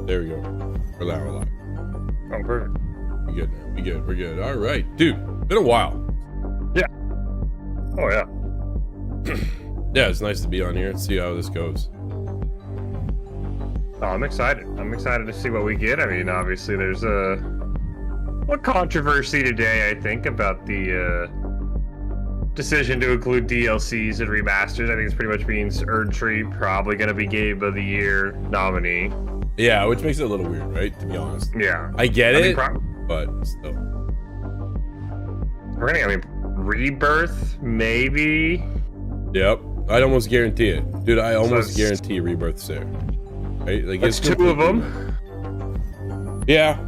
There we go. We're live. Oh, perfect. We good now. We're good. All right, dude. Been a while. Yeah. Oh yeah. Yeah, it's nice to be on here and see how this goes. Oh, I'm excited. I'm excited to see what we get. I mean, obviously, there's a controversy today, I think, about the decision to include DLCs and remasters. I think it's pretty much means Erdtree probably going to be Game of the Year nominee. Yeah, which makes it a little weird, right? To be honest. Yeah. I get it, but still. I mean, Rebirth, maybe. Yep. I'd almost guarantee it. Dude, I almost guarantee Rebirth's there. Right? Like, it's two of them. Yeah.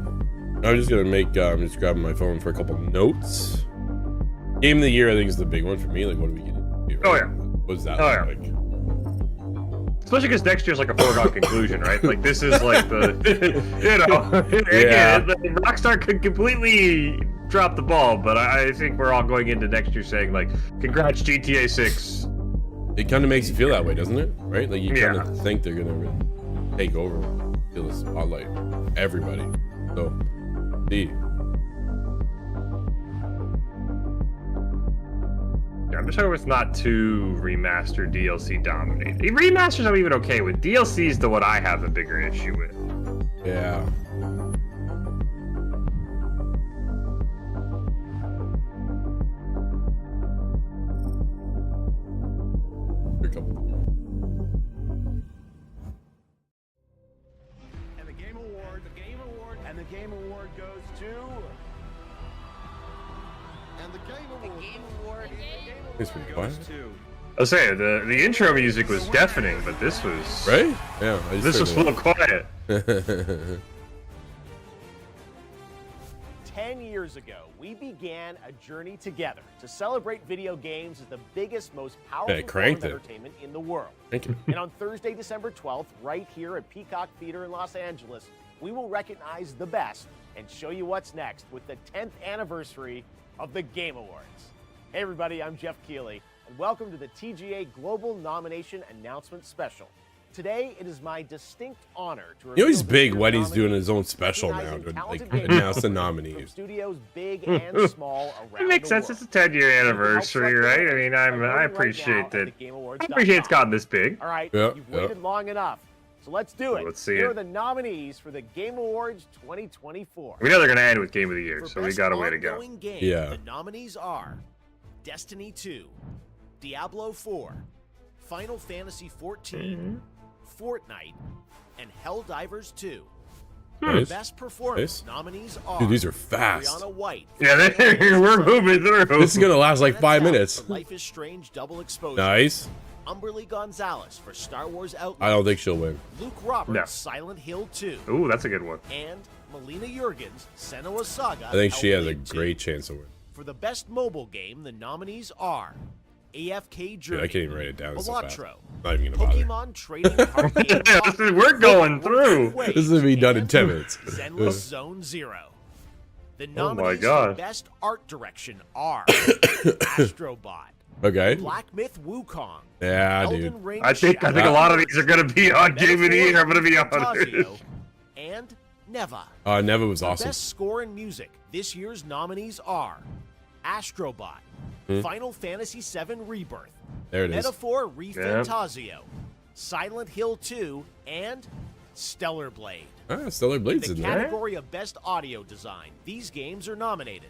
I'm just gonna make, I'm just grabbing my phone for a couple notes. Game of the Year, I think, is the big one for me. Like, what are we getting here? Oh, yeah. What's that look like? Especially because next year's like a foregone conclusion, right? Like, this is like the, Yeah. again, Rockstar could completely drop the ball, but I think we're all going into next year saying, like, congrats, GTA 6. It kind of makes you feel that way, doesn't it? Right? Like, you kind of think they're gonna really take over, feel the spotlight, everybody. So, see. I'm just hoping it's not too remastered DLC dominated. Remasters I'm even okay with. DLC is the one I have a bigger issue with. Yeah. And the Game Award goes to... And the Game Award It's pretty quiet. I'll say the intro music was deafening, but this was Right? Yeah. This was a little quiet. 10 years ago, we began a journey together to celebrate video games as the biggest, most powerful form of entertainment in the world. Thank you. And on Thursday, December 12th, right here at Peacock Theater in Los Angeles, we will recognize the best and show you what's next with the 10th anniversary of the Game Awards. Hey everybody, I'm Jeff Keighley, and welcome to the TGA Global Nomination Announcement Special. Today, it is my distinct honor to You know he's big when he's doing his own special now to like announce the nominees. Studios big and small around It makes sense. It's a 10-year anniversary, right? I mean, I appreciate that. I appreciate it's gotten this big. All right, you've waited long enough. So let's do it. Let's see Here it. are the nominees for the Game Awards 2024. We know they're going to end with Game of the Year, so we got a way to go. Game, Yeah. The nominees are Destiny 2, Diablo 4, Final Fantasy 14, Fortnite, and Helldivers 2. Nice. Best performance nominees are Dude, these are fast. Brianna White. Yeah, we're moving through. This is gonna last like 5 minutes. Life is Strange double exposure. Nice. Umberly Gonzalez for Star Wars Outlaws. I don't think she'll win. Luke Roberts, Silent Hill 2. Ooh, that's a good one. And Melina Jurgens, Senua's Saga. I think she has a Hellblade 2. great chance to win. For the best mobile game, the nominees are AFK Journey, Dude, I can't even write it down. It's so fast. Balatro, Not even gonna bother. Pokemon Trading Card Game Pocket, We're going through. This is gonna be done in 10 minutes. Zenless Zone Zero. The Oh my nominees for God. best art direction are Astrobot, Okay. Black Myth Wukong, Yeah, Elden dude. Ring I think a Shadow lot of these are going to be on Game of the Year. I'm going to be honest. Fantasio, and Neva. Neva was For awesome. Best score in music, this year's nominees are Astrobot, Final Fantasy VII Rebirth, There it is. Metaphor ReFantazio, Silent Hill 2, and Stellar Blade. Ah, Stellar Blade's The in there. category of Best Audio Design, these games are nominated.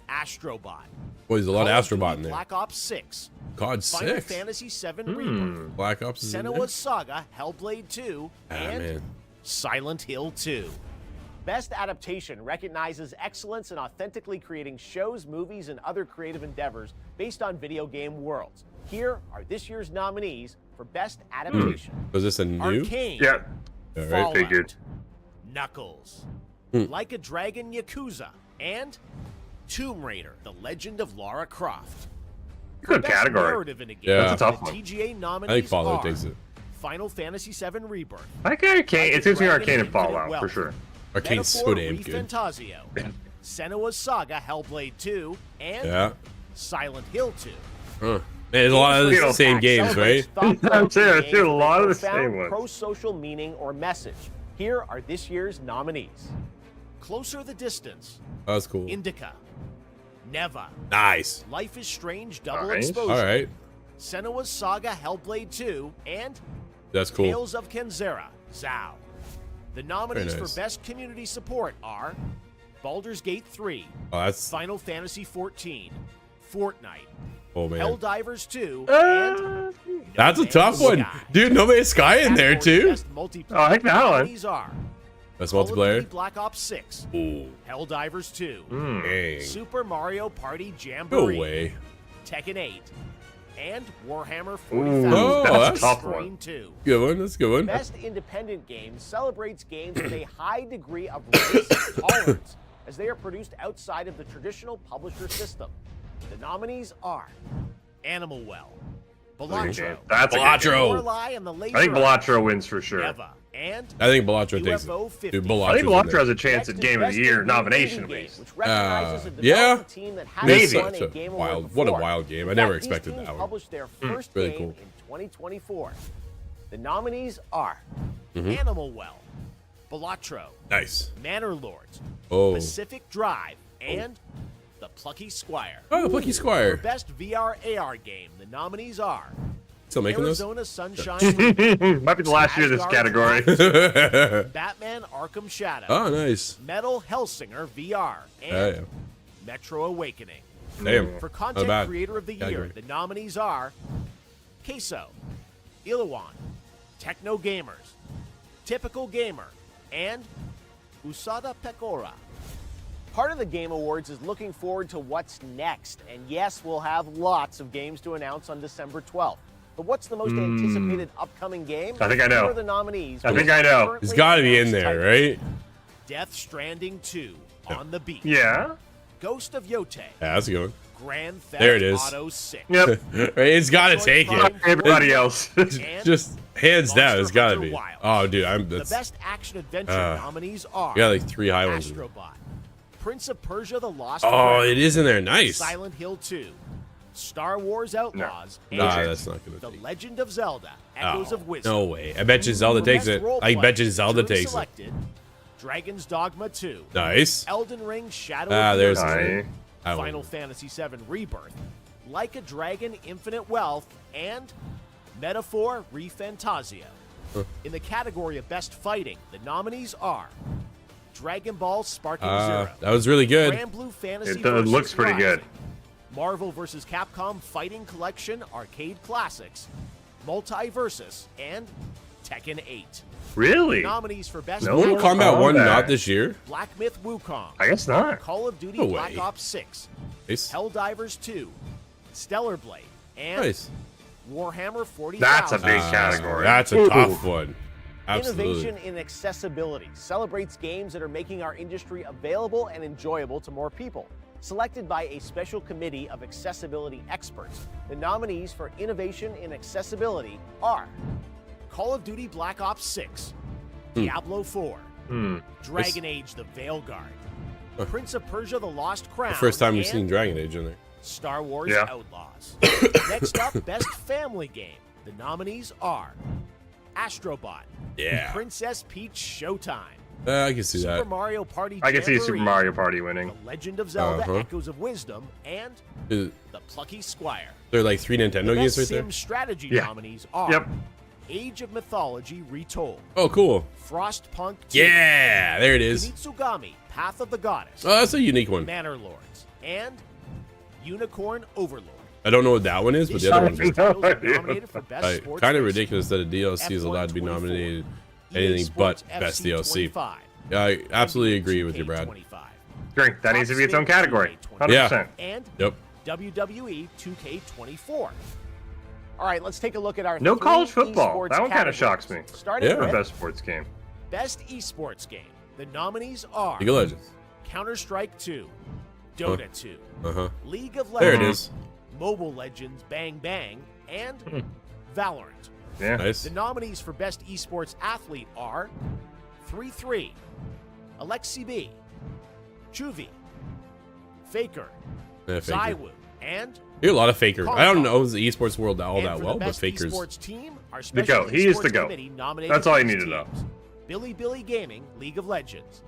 Astrobot. Boy, there's a lot Call of Duty Astrobot in there. Black Ops 6. God, Final 6. Fantasy VII Rebirth. Black Ops is in there. Senua's Saga, Hellblade 2, and man. Silent Hill 2. Best Adaptation recognizes excellence in authentically creating shows, movies, and other creative endeavors based on video game worlds. Here are this year's nominees for Best Adaptation. Was this a new? Arcane, Yeah. All right. Fallout, figured. Knuckles, Like a Dragon Yakuza, and Tomb Raider, The Legend of Lara Croft. Good Best category. narrative in a game, Yeah. That's a tough the one. TGA I nominees think Fallout are takes it. Final Fantasy VII Rebirth, I like Arcane. It seems to be Arcane and Infinite Fallout, Wealth, for sure. Arcane's so Metaphor damn good. ReFantazio, Senua's Saga, Hellblade 2, and Yeah. Silent Hill 2. Huh. Man, there's a lot of the same games, right? Celebrates thought-provoking Yeah, games dude, a lot of with the same profound ones. pro-social meaning or message. Here are this year's nominees. Closer the Distance, That's cool. Indica, Neva, Nice. Life is Strange Double Nice. Exposure, All right. Senua's Saga Hellblade 2, and That's cool. Tales of Kenzera, Zao. The nominees Very nice. for Best Community Support are Baldur's Gate 3, Oh, that's. Final Fantasy 14, Fortnite, Oh man. Helldivers 2, and That's a No tough Man's one, Sky. dude. No Man's Sky in there Category too. Best Multiplayer. Oh, I like that one. Nominees are That's Call of Duty multiplayer. Black Ops 6, Ooh. Helldivers 2, Dang. Super Mario Party No Jamboree, way. Tekken 8, and Warhammer Ooh, 40,000 Oh, that's a tough Screen one. 2. Good one. That's a good one. Best Independent Game celebrates games with a high degree of race and tolerance, as they are produced outside of the traditional publisher system. The nominees are Animal Well, Balatro, That's a good Balatro. game. Lorelei and the Laser I think Eyes, Balatro wins for sure. Neva, and I think Balatro takes it. UFO 50. Dude, I Balatro's think in Balatro there. has a chance Next at is Game of Best the Year Indie nomination at Game, least. which recognizes a yeah. development team that It is hasn't won such a a Game Award wild. What a before. wild game. I In never fact, these expected teams that one. published their first Really game cool. in 2024. The nominees are Mm-hmm. Animal Well, Balatro, Nice. Manor Lords, Oh. Pacific Drive, and The Plucky Squire. Oh, Plucky For Squire. Best VR AR game, the nominees are Still making those? Arizona Sunshine League, Might be the last year of this category. Batman Arkham Shadow, Oh, nice. Metal Hellsinger VR, and Oh, yeah. Metro Awakening. Damn. For Not Content bad. Creator of the Year, Category. the nominees are Queso, Ilawan, Techno Gamers, Typical Gamer, and Usada Pecora. Part of the Game Awards is looking forward to what's next, and yes, we'll have lots of games to announce on December 12th. But what's the most anticipated upcoming game? I think I know. Here are the nominees. I think I know. Currently It's got to be in announced there, titles. right? Death Stranding 2, On the Beach, Yeah. Ghost of Yote, Yeah, that's a good one. Grand Theft There it is. Auto 6, Yep. Right, it's got to take it. Everybody else. and Just hands down, it's Monster got to Hunter be. Wilds. Oh, dude, I'm. The That's. best action adventure nominees are We got like 3 high ones. Astrobot, Prince of Persia: The Lost Oh, Crown, it is in there. Nice. Silent Hill 2, Star Wars Outlaws, Nah, and that's not gonna The take. Legend of Zelda: Echoes Oh, of Wisdom. no way. I bet you Zelda For takes best it. role I play, bet you Zelda jury takes it. selected, Dragon's Dogma 2, Nice. Elden Ring: Shadow Ah, of the there's Earth, Aye. I Final won. Fantasy VII Rebirth, Like a Dragon: Infinite Wealth, and Metaphor ReFantazio. In the category of Best Fighting, the nominees are Dragon Ball Sparking Zero, That was really good. Grand Blue Fantasy It versus looks pretty good. Rising, Marvel vs. Capcom Fighting Collection Arcade Classics, Multiversus, and Tekken 8. Really? Nominees for Best No Mortal Action, Kombat 1 Kombat. not this year? Black Myth Wukong, I guess not. Call of Duty No Black way. Ops 6, Nice. Helldivers 2, Stellar Blade, and Nice. Warhammer 40,000. That's a big category. That's a tough one. Absolutely. Innovation in accessibility celebrates games that are making our industry available and enjoyable to more people. Selected by a special committee of accessibility experts, the nominees for innovation in accessibility are Call of Duty Black Ops 6, Diablo 4, Dragon Age: The Veilguard, Prince of Persia: The Lost Crown, The first time we've and seen Dragon Age in there. Star Wars Yeah. Outlaws. Next up, Best Family Game. The nominees are Astrobot, Yeah. Princess Peach Showtime, I can see Super that. Mario Party I can see Super Jamboree, Mario Party winning. The Legend of Zelda: Uh-huh. Echoes of Wisdom, and Is The Plucky Squire. there like 3 Nintendo The games Best right there? Sim Strategy Yeah. nominees are Yep. Age of Mythology Retold, Oh, cool. Frostpunk 2, Yeah, there it is. Kunitsugami: Path of the Goddess, Oh, that's a unique one. Manor Lords, and Unicorn Overlord. I don't know what that one is, but These the other one's selected one- titles are nominated for Best Sports kind of Racing, ridiculous that a DLC is allowed to be F1 nominated EA anything but Sports best FC DLC. 25, Yeah, I absolutely agree with you, NBA Brad. 25, Drink. That needs to be its own category. 100%. and Yep. WWE 2K24. All right, let's take a look at our No three college football. esports That one kinda categories. shocks me. Starting Yeah. The with best sports game. Best Esports Game. The nominees are League of Legends. Counter-Strike 2, Dota 2, Uh-huh. League of There Legends, it is. Mobile Legends Bang Bang, and Valorant. Yeah. Nice. The nominees for Best Esports Athlete are 3-3, Alexi B, Chuvi, Faker, Yeah, Faker. Zaiwu, and You're a lot of Faker. I don't Kong. know the esports world all and that for well, the but best Faker's. esports team, our The special GOAT. He is the esports GOAT. committee nominated That's all you these need to know. teams. Billy Gaming League of Legends,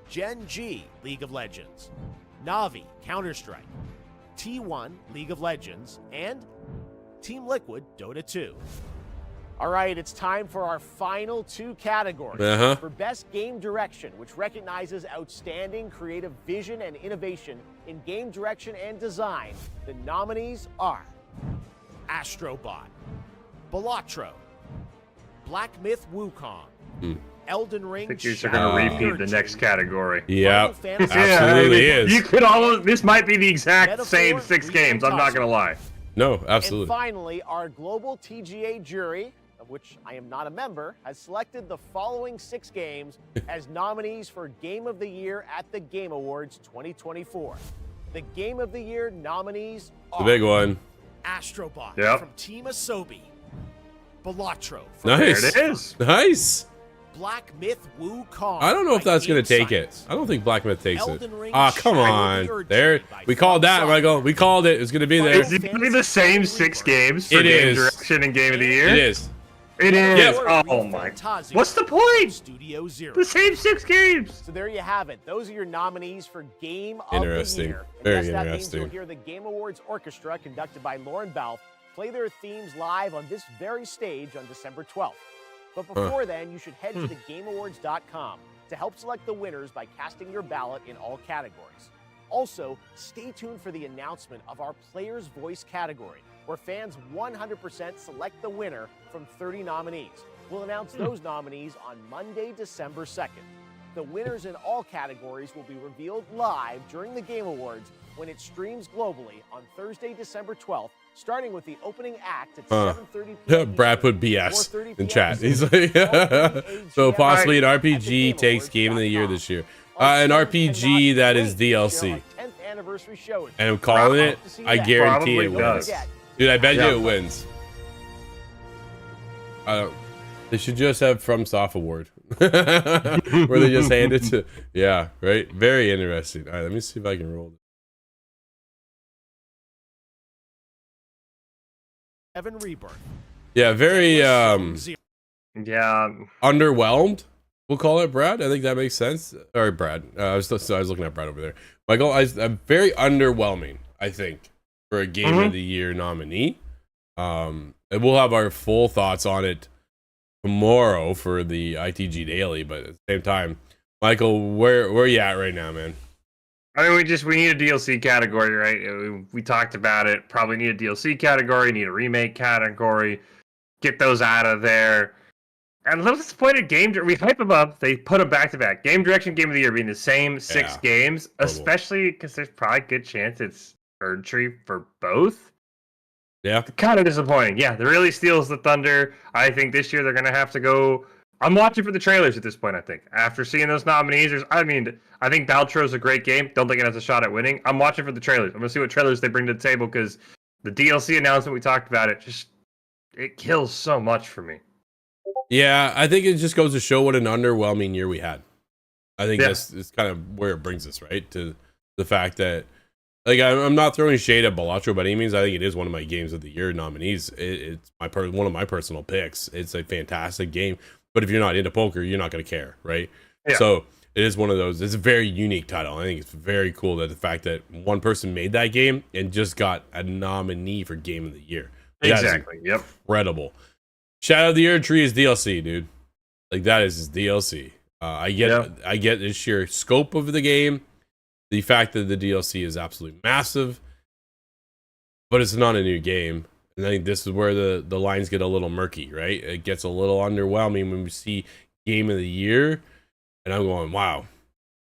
Gen G League of Legends, Navi Counter-Strike, T1 League of Legends, and Team Liquid Dota 2. All right, it's time for our final 2 categories. For Best Game Direction, which recognizes outstanding creative vision and innovation in game direction and design, the nominees are Astrobot, Balatro, Black Myth Wukong, Elden Ring. I think you're going to repeat the next category. Yeah, absolutely is. You could almost. This might be the exact same 6 games. I'm not going to lie. No, absolutely. And finally, our global TGA jury, of which I am not a member, has selected the following 6 games as nominees for Game of the Year at the Game Awards 2024. The Game of the Year nominees are the big one. Astrobot from Team Asobi, Balatro from Nice. There it is. Nice. Black Myth Wukong. I don't know if that's going to take it. I don't think Black Myth takes it. Ah, come on. There. We called that, Michael. We called it. It's going to be there. Is it going to be the same 6 games for Game Direction and Game of the Year? It is. It is. Yep. Oh my. What's the point? Studio Zero. The same 6 games. So there you have it. Those are your nominees for Game of the Year. And Very yes, that means interesting. you'll hear the Game Awards Orchestra, conducted by Lauren Bell, play their themes live on this very stage on December 12th. But before then, you should head to thegameawards.com to help select the winners by casting your ballot in all categories. Also, stay tuned for the announcement of our Player's Voice category, where fans 100% select the winner from 30 nominees. We'll announce those nominees on Monday, December 2nd. The winners in all categories will be revealed live during the Game Awards when it streams globally on Thursday, December 12th, starting with the opening act at 7:30 p.m. Brad put BS in chat. He's like, so possibly an RPG takes Game of the Year this year. An RPG that is DLC. And I'm calling it. I guarantee it wins. Dude, I bet you it wins. They should just have FromSoft Award. Where they just hand it to... Yeah, right? Very interesting. All right, let me see if I can roll this. Evan Rebirth. Yeah, very underwhelmed. We'll call it, Brad. I think that makes sense. Or Brad. I was looking at Brad over there. Michael, I'm very underwhelming, I think, for a Game of the Year nominee. And we'll have our full thoughts on it tomorrow for the ITG Daily. But at the same time, Michael, where are you at right now, man? I mean, we need a DLC category, right? We talked about it. Probably need a DLC category, need a remake category. Get those out of there. And a little disappointed, we hype them up. They put them back to back. Game Direction, Game of the Year being the same 6 games, especially because there's probably a good chance it's Erdtree for both. Yeah. Kind of disappointing. Yeah, the really steals the thunder. I think this year they're going to have to go. I'm watching for the trailers at this point, I think. After seeing those nominees, I think Baltro's a great game. Don't think it has a shot at winning. I'm watching for the trailers. I'm going to see what trailers they bring to the table because the DLC announcement we talked about, it kills so much for me. Yeah, I think it just goes to show what an underwhelming year we had. I think that's kind of where it brings us, right? To the fact that, like, I'm not throwing shade at Balatro by any means. I think it is one of my Games of the Year nominees. It's one of my personal picks. It's a fantastic game. But if you're not into poker, you're not going to care, right? Yeah. So it is one of those. It's a very unique title. I think it's very cool that the fact that one person made that game and just got a nominee for Game of the Year. Exactly. Yep. Incredible. Shadow of the Erdtree is DLC, dude. Like, that is his DLC. I get the sheer scope of the game, the fact that the DLC is absolutely massive, but it's not a new game. And I think this is where the lines get a little murky, right? It gets a little underwhelming when we see Game of the Year, and I'm going, wow,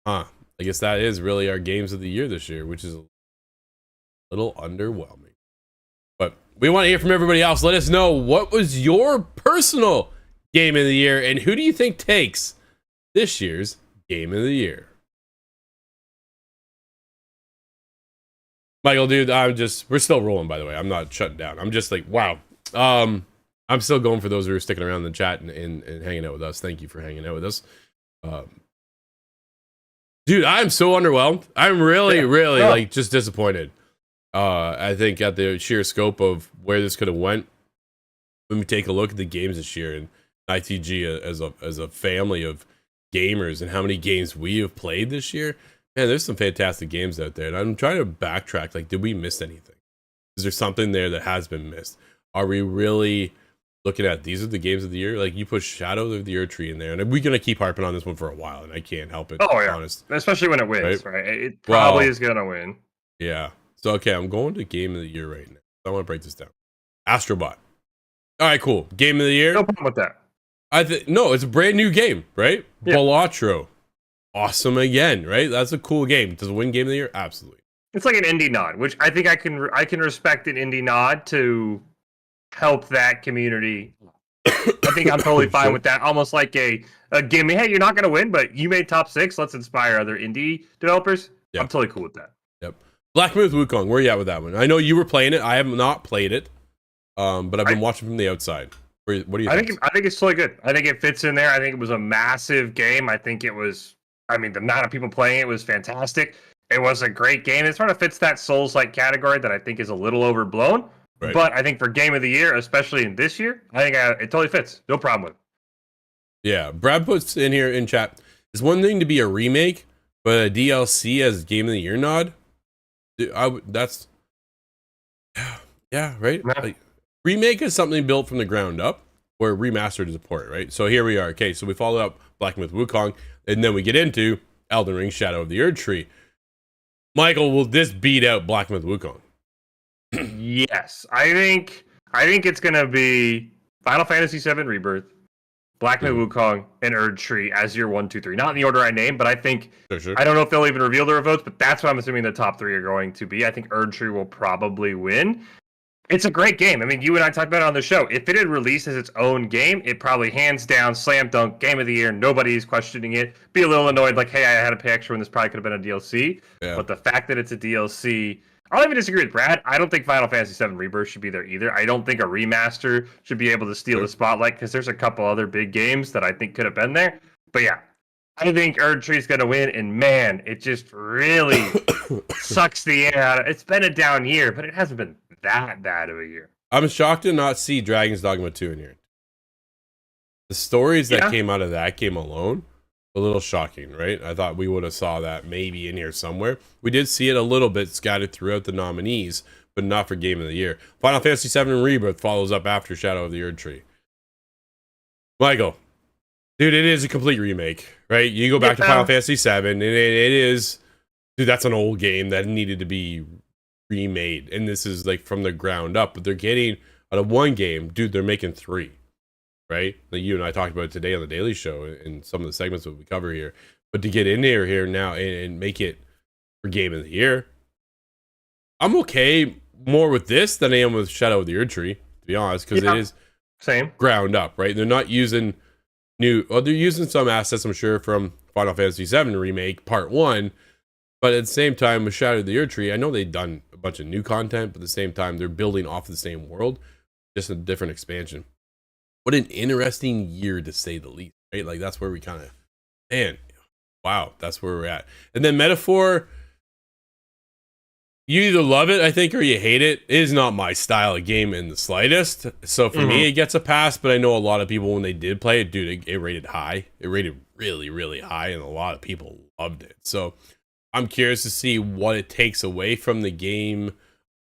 I guess that is really our Games of the Year this year, which is a little underwhelming. But we want to hear from everybody else. Let us know, what was your personal Game of the Year, and who do you think takes this year's Game of the Year? Michael, dude, we're still rolling, by the way. I'm not shutting down. I'm just like, wow. I'm still going for those who are sticking around in the chat and hanging out with us. Thank you for hanging out with us. Dude, I'm so underwhelmed. I'm really like just disappointed. I think at the sheer scope of where this could have went, when we take a look at the games this year, and ITG as a family of gamers and how many games we have played this year. Man, there's some fantastic games out there, and I'm trying to backtrack. Like, did we miss anything? Is there something there that has been missed? Are we really looking at these are the games of the year? Like, you put Shadow of the Erdtree in there, and we're gonna keep harping on this one for a while, and I can't help it. Oh yeah, honest. especially when it wins, right? It probably is gonna win. Yeah. So okay, I'm going to game of the year right now. I want to break this down. Astrobot. All right, cool. Game of the year. No problem with that. No, it's a brand new game, right? Yeah. Balatro. Awesome again, right? That's a cool game. Does it win game of the year? Absolutely. It's like an indie nod, which I think I can respect an indie nod to help that community. I think I'm totally fine with that. Almost like a gimme. Hey, you're not gonna win, but you made top 6. Let's inspire other indie developers. Yep. I'm totally cool with that. Yep. Black Myth Wukong. Where are you at with that one? I know you were playing it. I have not played it, but I've been watching from the outside. What do you think? I think it's totally good. I think it fits in there. I think it was a massive game. I think it was. I mean, the amount of people playing it was fantastic. It was a great game. It sort of fits that Souls-like category that I think is a little overblown. Right. But I think for Game of the Year, especially in this year, I think it totally fits. No problem with it. Yeah. Brad puts in here in chat, it's one thing to be a remake, but a DLC as Game of the Year nod? That's... Yeah, right? Yeah. Like, remake is something built from the ground up, where remastered is a port, right? So here we are. Okay, so we follow up Black Myth Wukong, and then we get into Elden Ring Shadow of the Erdtree. Michael, will this beat out Black Myth Wukong? Yes. I think it's going to be Final Fantasy VII Rebirth, Black Myth Wukong, and Erdtree as your 1, 2, 3. Not in the order I named, but I think... Sure. I don't know if they'll even reveal their votes, but that's what I'm assuming the top 3 are going to be. I think Erdtree will probably win. It's a great game. I mean, you and I talked about it on the show. If it had released as its own game, it probably hands down, slam dunk, game of the year. Nobody's questioning it. Be a little annoyed, like, hey, I had to pay extra when this probably could have been a DLC. Yeah. But the fact that it's a DLC, I'll even disagree with Brad. I don't think Final Fantasy VII Rebirth should be there either. I don't think a remaster should be able to steal the spotlight because there's a couple other big games that I think could have been there. But yeah, I think Erdtree's going to win. And man, it just really sucks the air out of it. It's been a down year, but it hasn't been that bad of a year. I'm shocked to not see Dragon's Dogma 2 in here. The stories that came out of that game alone, a little shocking, right? I thought we would have saw that maybe in here somewhere. We did see it a little bit scattered throughout the nominees, but not for Game of the Year. Final Fantasy VII Rebirth follows up after Shadow of the Erdtree. Michael, dude, it is a complete remake, right? You go back to Final Fantasy VII, and it is, dude, that's an old game that needed to be remade, and this is like from the ground up. But they're getting out of one game, dude, they're making 3. Right? Like you and I talked about it today on the Daily Show in some of the segments that we cover here. But to get in here now and make it for Game of the Year, I'm okay more with this than I am with Shadow of the Erdtree, to be honest, because it is same ground up, right? They're not using they're using some assets, I'm sure, from Final Fantasy VII Remake Part 1, but at the same time, with Shadow of the Erdtree, I know they've done a bunch of new content, but at the same time, they're building off the same world, just a different expansion. What an interesting year, to say the least, right? Like, that's where we kind of, man, wow, that's where we're at. And then Metaphor, you either love it, I think, or you hate it. It is not my style of game in the slightest. So for me, it gets a pass, but I know a lot of people, when they did play it, dude, it rated high. It rated really, really high, and a lot of people loved it. So I'm curious to see what it takes away from the game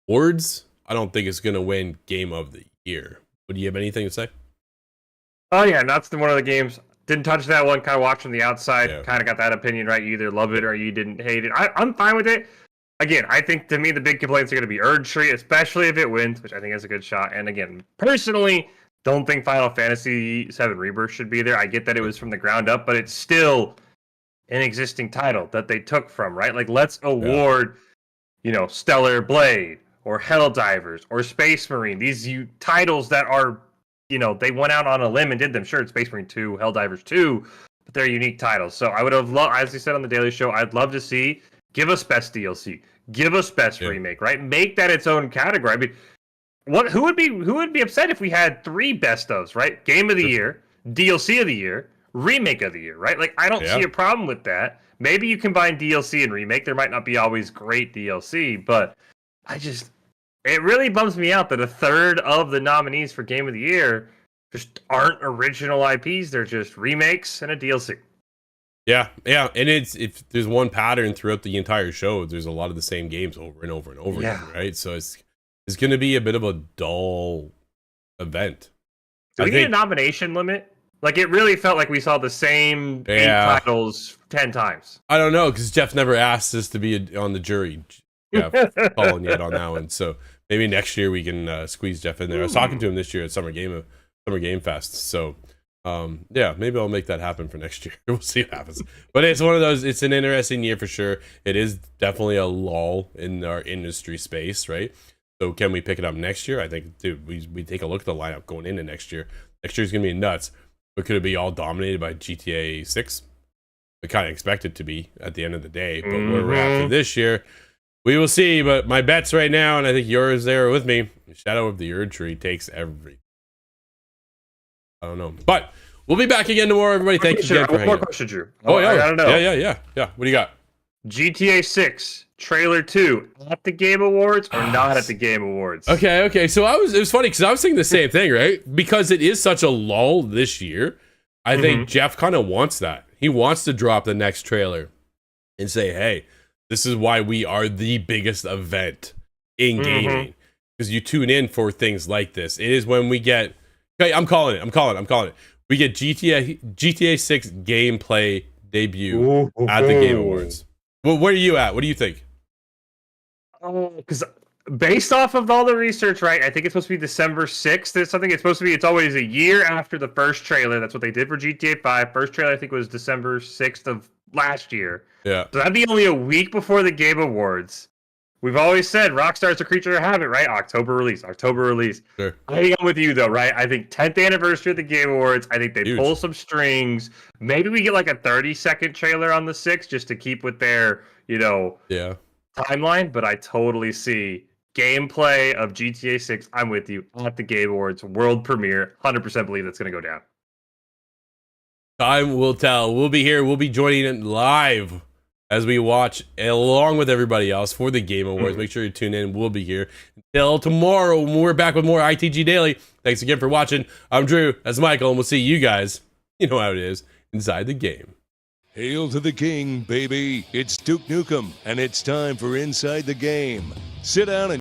awards. I don't think it's going to win Game of the Year. But do you have anything to say? Oh yeah, and that's one of the games. Didn't touch that one. Kind of watched from the outside. Yeah. Kind of got that opinion right. You either love it or you didn't hate it. I'm fine with it. Again, I think to me the big complaints are going to be Erdtree, especially if it wins, which I think is a good shot. And again, personally, don't think Final Fantasy VII Rebirth should be there. I get that it was from the ground up, but it's still an existing title that they took from, right? Like, let's award, Stellar Blade or Helldivers or Space Marine. These titles that are, they went out on a limb and did them. Sure, it's Space Marine 2, Helldivers 2, but they're unique titles. So I would have loved, as you said on the Daily Show, I'd love to see, give us best DLC, give us best remake, right? Make that its own category. I mean, who would be upset if we had 3 best ofs, right? Game of the year, DLC of the year, remake of the year, right? Like, I don't see a problem with that. Maybe you combine DLC and remake. There might not be always great DLC, but it really bums me out that a third of the nominees for Game of the Year just aren't original IPs. They're just remakes and a DLC. Yeah, and if there's one pattern throughout the entire show, there's a lot of the same games over and over and over again, right? So it's going to be a bit of a dull event. Do we need a nomination limit? Like, it really felt like we saw the same 8 titles 10 times. I don't know, because Jeff never asked us to be on the jury. Yeah, calling yet on that one. So maybe next year we can squeeze Jeff in there. I was talking to him this year at Summer Game Fest. So yeah, maybe I'll make that happen for next year. We'll see what happens. But it's one of those. It's an interesting year for sure. It is definitely a lull in our industry space, right? So can we pick it up next year? I think, dude, we take a look at the lineup going into next year. Next year's gonna be nuts. But could it be all dominated by GTA 6? I kind of expect it to be at the end of the day. But where we're at for this year, we will see. But my bets right now, and I think yours there with me, Shadow of the Erd Tree takes everything. I don't know. But we'll be back again tomorrow, everybody. Thank you again for hanging out. One more question, Drew. Oh, yeah. I gotta know. Yeah. What do you got? GTA 6 trailer 2 at the Game Awards or not at the Game Awards? Okay. So it was funny because I was thinking the same thing, right? Because it is such a lull this year. I think Jeff kind of wants that. He wants to drop the next trailer and say, hey, this is why we are the biggest event in gaming. Because you tune in for things like this. It is when we get... Okay, I'm calling it. We get GTA 6 gameplay debut at the Game Awards. Well, where are you at? What do you think? Because based off of all the research, right, I think it's supposed to be December 6th. There's something it's always a year after the first trailer. That's what they did for GTA 5. First trailer, I think, was December 6th of last year. Yeah. So that'd be only a week before the Game Awards. We've always said Rockstar's a creature of habit, right? October release. Sure. I think I'm with you, though, right? I think 10th anniversary of the Game Awards. I think they pull some strings. Maybe we get like a 30-second trailer on the 6th just to keep with their, timeline. But I totally see gameplay of GTA 6. I'm with you at the Game Awards world premiere. 100% believe that's going to go down. Time will tell. We'll be here. We'll be joining it live as we watch along with everybody else for the Game Awards. Make sure you tune in. We'll be here until tomorrow when we're back with more ITG Daily. Thanks again for watching. I'm Drew. That's Michael, and we'll see you guys, you know how it is, inside the game. Hail to the king, baby. It's Duke Nukem, and it's time for Inside the Game. Sit down and